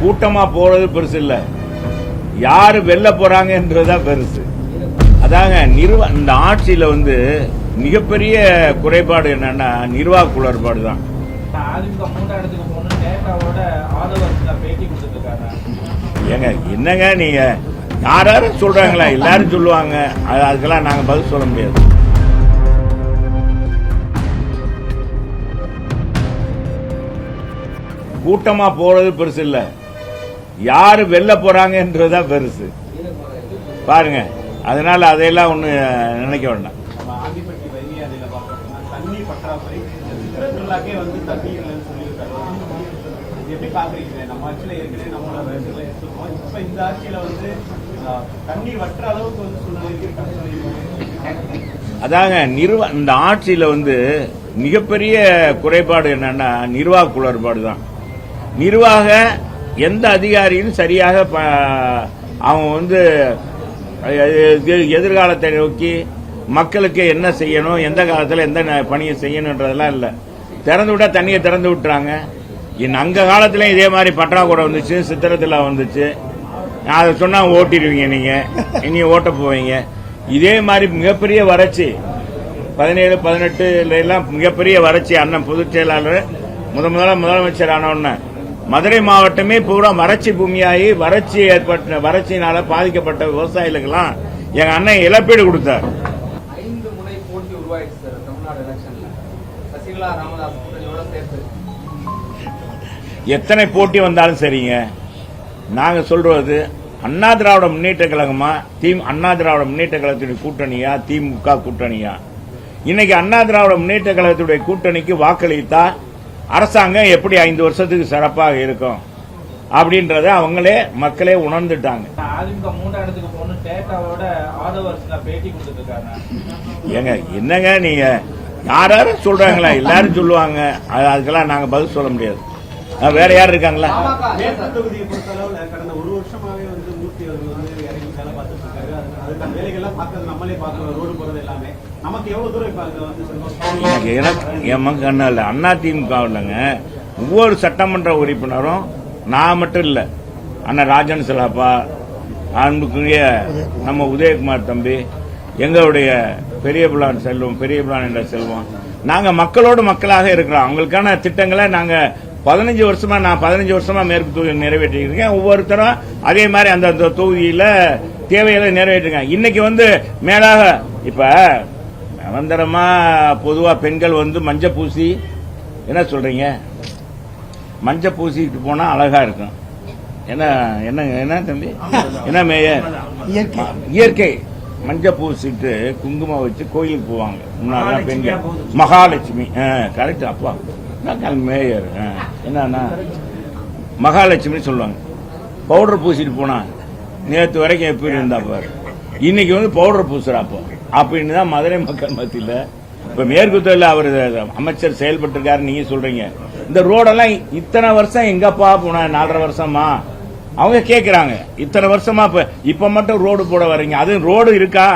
கூட்டமா போறது பெருசு இல்ல, யாரு வெல்ல போறாங்கன்றதுதான் பெருசு. அதாங்க இந்த ஆட்சியில மிகப்பெரிய குறைபாடு என்னன்னா நிர்வாக குளறுபாடு தான். ஏங்க என்னங்க நீங்க யாரும் சொல்றாங்களா, எல்லாரும் சொல்லுவாங்க, அதுக்கெல்லாம் நாங்க பதில் சொல்ல முடியாது. கூட்டமா போறது பெருசு இல்ல, யாரு வெல்ல போறாங்கன்றதுதான் பெருசு பாருங்க. அதனால அதையெல்லாம் ஒண்ணு நினைக்க வேண்டாம். அதாங்க இந்த ஆட்சியில மிகப்பெரிய குறைபாடு என்னன்னா நிர்வாக குளறுபாடு தான். நிர்வாக எந்த அதிகாரியும் சரியாக அவங்க எதிர்காலத்தை நோக்கி மக்களுக்கு என்ன செய்யணும், எந்த காலத்தில் எந்த பணியை செய்யணுன்றதெல்லாம் இல்லை. திறந்து விட்டா தண்ணியை திறந்து விட்டுறாங்க. அங்க காலத்திலயும் இதே மாதிரி பற்றாக்குறை வந்துச்சு, சித்திரத்தில் வந்துச்சு. அதை சொன்னா ஓட்டிடுவீங்க, நீங்க ஓட்ட போவீங்க. இதே மாதிரி மிகப்பெரிய வறட்சி 17, 18 எல்லாம் மிகப்பெரிய வறட்சி. அண்ணன் பொதுச் செயலாளர் முதலமைச்சர் ஆனவுடனே மதுரை மாவட்டமே பூரா வறட்சி பூமியாகி வறட்சியினால பாதிக்கப்பட்ட விவசாயிகளுக்கெல்லாம் எங்க அண்ணன் இழப்பீடு கொடுத்தார். 5 முனை போட்டி உருவாயிடுச்சு சார் தமிழ்நாடு எலெக்ஷன்ல. சசிகலா ராமதாஸ் கூட்டணியோட சேர்த்து எத்தனை போட்டி வந்தாலும் சரிங்க, நாங்க சொல்றது அண்ணா திராவிட முன்னேற்ற கழகமா அண்ணா திராவிட முன்னேற்ற கழகத்துடைய கூட்டணியா திமுக கூட்டணியா? இன்னைக்கு அண்ணா திராவிட முன்னேற்ற கழகத்துடைய கூட்டணிக்கு வாக்களித்தா அரசாங்கம் எப்படி 5 வருஷத்துக்கு சிறப்பாக இருக்கும் அப்படின்றத அவங்களே மக்களே உணர்ந்துட்டாங்க. ஏங்க என்னங்க நீங்க யாரும் சொல்றாங்களா, எல்லாரும் சொல்லுவாங்க, அதுக்கெல்லாம் நாங்க பதில் சொல்ல முடியாது. வேற யாரும் இருக்காங்களா? தொகுதியை பொறுத்தளவுல கடந்த 1 வருஷமாவே மூர்த்தி அவர்கள் இறங்கி வேலை பார்த்துட்டு இருக்காரு. அதுக்கான வேலைகள்லாம் பார்க்கறது நம்மளே பார்க்கணும், ரோடு போறது எல்லாமே. நமக்கு எவ்வளவு தூரம் அண்ணா திமுக இல்லைங்க, ஒவ்வொரு சட்டமன்ற உறுப்பினரும் நான் மட்டும் இல்ல, அண்ணன் ராஜன் சிலாப்பா, அன்புக்குரிய நம்ம உதயகுமார் தம்பி, எங்களுடைய பெரிய பிளான் என்ற செல்வம், நாங்க மக்களோடு மக்களாக இருக்கிறோம். அவங்களுக்கான திட்டங்களை நாங்க 15 வருஷமா மேற்கு தொகுதியில் நிறைவேற்றிருக்கேன். ஒவ்வொருத்தரும் அதே மாதிரி அந்த தொகுதியில தேவைகளை நிறைவேற்றிருக்காங்க. இன்னைக்கு மேலாக இப்ப நிரந்தரமா பொதுவா பெண்கள் மஞ்சள் பூசி என்ன சொல்றீங்க, மஞ்சள் பூசிட்டு போனா அழகா இருக்கும். என்ன தம்பி, என்ன மேயர், இயற்கை மஞ்சள் பூசிட்டு குங்குமம் வச்சு கோயிலுக்கு போவாங்க முன்னாடி பெண்கள். மகாலட்சுமி கரெக்ட். அப்பா மேயர் என்ன மகாலட்சுமி சொல்லுவாங்க. பவுடர் பூசிட்டு போனா நேற்று வரைக்கும் எப்படி இருந்தா பாரு, இன்னைக்கு பவுடர் பூசுறாப்போ அப்படின்னு தான் மதுரை மக்கள் மத்தியில் இப்ப மேற்கு தொழில அவர் அமைச்சர் செயல்பட்டு இருக்காரு. நீங்க சொல்றீங்க இந்த ரோடெல்லாம் இத்தனை வருஷம் எங்கப்பா போன, 4.5 வருஷமா அவங்க கேட்கிறாங்க. இத்தனை வருஷமா இப்ப மட்டும் ரோடு போட வர்றீங்க, அது ரோடு இருக்கா?